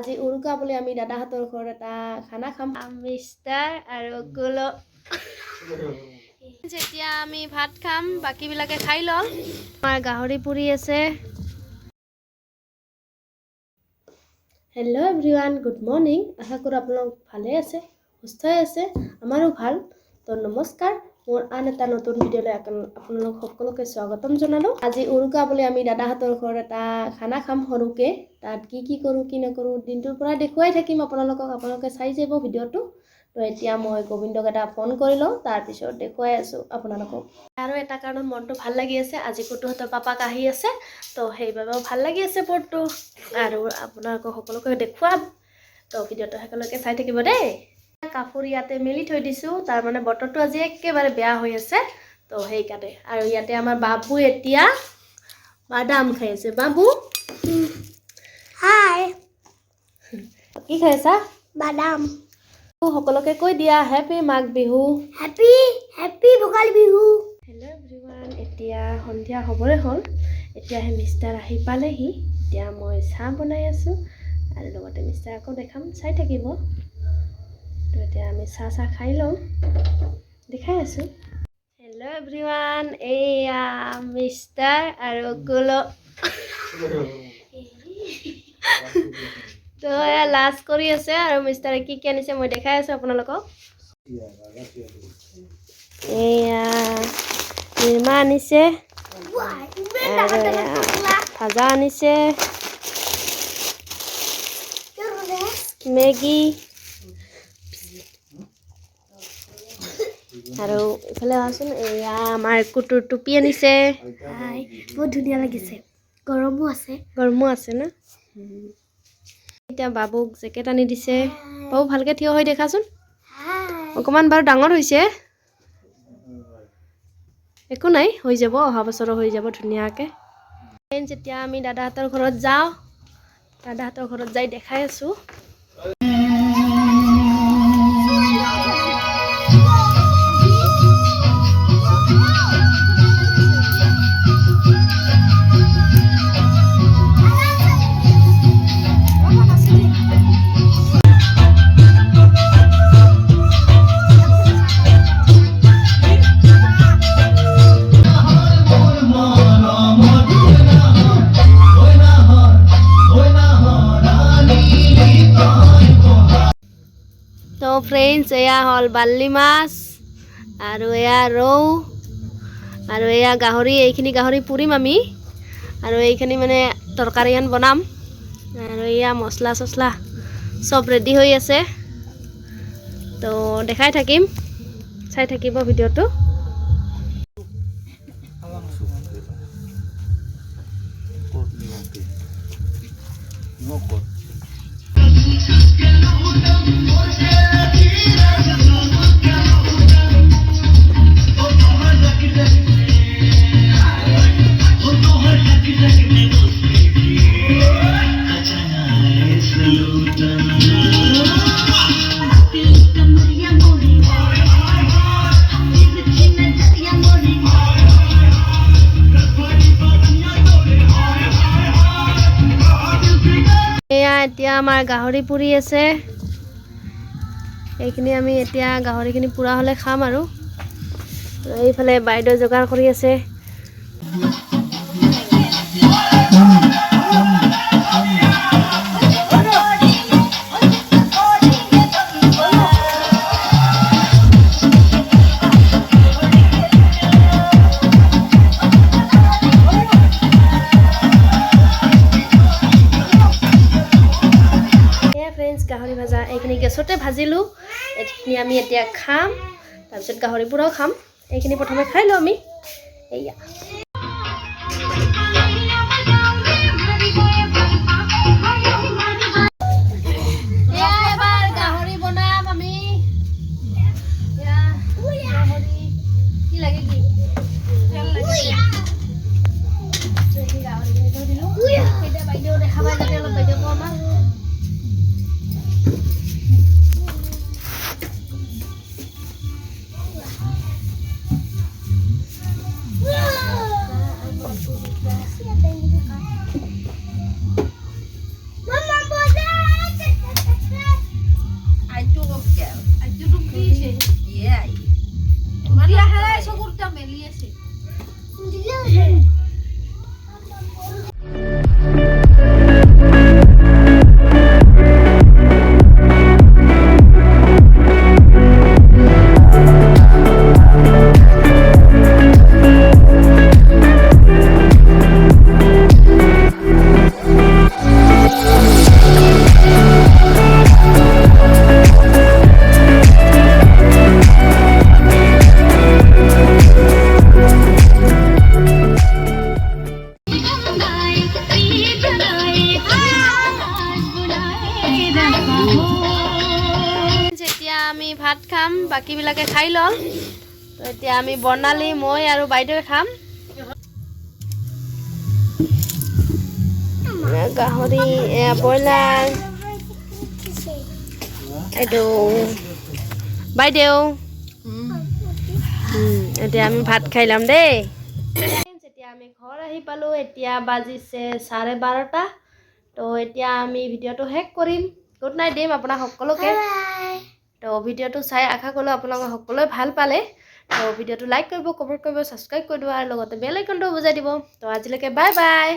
আজি উৰুকা বুলি আমি দাদাহঁতৰ ঘৰত এটা খানা খাম মিষ্টাৰ আৰু গুলো যেতিয়া আমি ভাত খাম বাকীবিলাকে খাই লওঁ আমাৰ গাহৰি পুৰি আছে হেল্ল' এভৰিৱান গুড মৰ্নিং আশা কৰোঁ আপোনালোক ভালে আছে সুস্থ আছে আমাৰো ভাল তো নমস্কাৰ মোৰ আন এটা নতুন ভিডিঅ'লৈ আপোনালোক সকলোকে স্বাগতম জনালোঁ আজি উৰুকা বুলি আমি দাদাহঁতৰ ঘৰত এটা খানা খাম সৰুকে তাত কি কৰোঁ কি নকৰোঁ দিনটোৰ পৰা দেখুৱাই থাকিম আপোনালোকে চাই যাব ভিডিঅ'টো তো এতিয়া মই গোবিন্দক এটা ফোন কৰি লওঁ তাৰপিছত দেখুৱাই আছোঁ আপোনালোকক আৰু এটা কাৰণত মনটো ভাল লাগি আছে আজি কুটুহঁতৰ পাপাক আহি আছে তো সেইবাবেও ভাল লাগি আছে পৰটো আৰু আপোনালোকক সকলোকে দেখুৱাম তো ভিডিঅ'টো সকলোকে চাই থাকিব দেই কাপোৰ ইয়াতে মেলি থৈ দিছোঁ তাৰ মানে বতৰটো আজি একেবাৰে বেয়া হৈ আছে তো সেইকাৰণে আৰু ইয়াতে আমাৰ বাবু এতিয়া বাদাম খাই আছে বাবু হাই কি খাইছা বাদাম সকলোকে কৈ দিয়া happy Magh Bihu happy Bhogali Bihu hello' everyone এতিয়া সন্ধিয়া হ'বৰে হ'ল এতিয়া মিষ্টাৰ আহি পালেহি এতিয়া মই চাহ বনাই আছোঁ আৰু লগতে মিষ্টাৰ আকৌ দেখাম চাই থাকিব তো এতিয়া আমি চাহ খাই লওঁ দেখাই আছোঁ হেল্ল' এভৰিৱান এয়া মিষ্টাৰ আৰু গুলো তো এয়া লাজ কৰি আছে আৰু মিষ্টাৰে কি আনিছে মই দেখাই আছোঁ আপোনালোকক এয়া নিৰ্মা আনিছে আৰু ভাজা আনিছে মেগী আৰু ইফালে আছোন এয়া আমাৰ কুটুৰ টুপি আনিছে বহুত ধুনীয়া লাগিছে গৰমো আছে না এতিয়া বাবুক জেকেট আনি দিছে বাবু ভালকৈ থিয় হৈ দেখাচোন অকণমান বাৰু ডাঙৰ হৈছে একো নাই হৈ যাব অহা বছৰো হৈ যাব ধুনীয়াকৈ যেতিয়া আমি দাদাহঁতৰ ঘৰত যাওঁ দাদাহঁতৰ ঘৰত যাই দেখাই আছোঁ তো ফ্ৰেণ্ডছ এয়া হ'ল বাল্লি মাছ আৰু এয়া ৰৌ আৰু এয়া গাহৰি এইখিনি গাহৰি পুৰিম আমি আৰু এইখিনি মানে তৰকাৰীখন বনাম আৰু এয়া মছলা চছলা চব ৰেডি হৈ আছে তো দেখাই থাকিম চাই থাকিব ভিডিঅ'টো এতিয়া আমাৰ গাহৰি পুৰি আছে এইখিনি আমি এতিয়া গাহৰিখিনি পুৰা হ'লে খাম আৰু এইফালে বাইদেউ যোগাৰ কৰি আছে গাহৰি ভাজা এইখিনি গেছতে ভাজিলোঁ এইখিনি আমি এতিয়া খাম তাৰপিছত গাহৰি পুৰাও খাম এইখিনি প্ৰথমে খাই লওঁ আমি এয়া এবাৰ গাহৰি বনাম আমি কি লাগে কি গাহৰিখিনি থৈ দিলোঁ এতিয়া বাইদেউ দেখাবা যাতে অলপ বাইদেউ কমাৰ এতিয়া আমি ভাত খাম, বাকীবিলাকে খাই ল'ল। তো এতিয়া আমি বৰ্ণালী, মই আৰু বাইদেৱে খাম। গাহৰি, ব্ৰইলাৰ, এইটো বাইদেউ। এতিয়া আমি ভাত খাই ল'ম দেই। এতিয়া আমি ঘৰ আহি পালোঁ। এতিয়া বাজিছে 12:30। তো এতিয়া আমি ভিডিঅ'টো শেষ কৰিম। গুড নাইট দিম আপোনাক সকলোকে। তো ভিডিঅ'টো চাই আশা কৰোঁ আপোনালোকে সকলোৱে ভাল পালে। তো ভিডিঅ'টো লাইক কৰিব, কমেণ্ট কৰিব, ছাবস্ক্ৰাইব কৰি দিব আৰু লগতে বেল আইকনটো বজাই দিব। তো আজিলৈকে বাই বাই।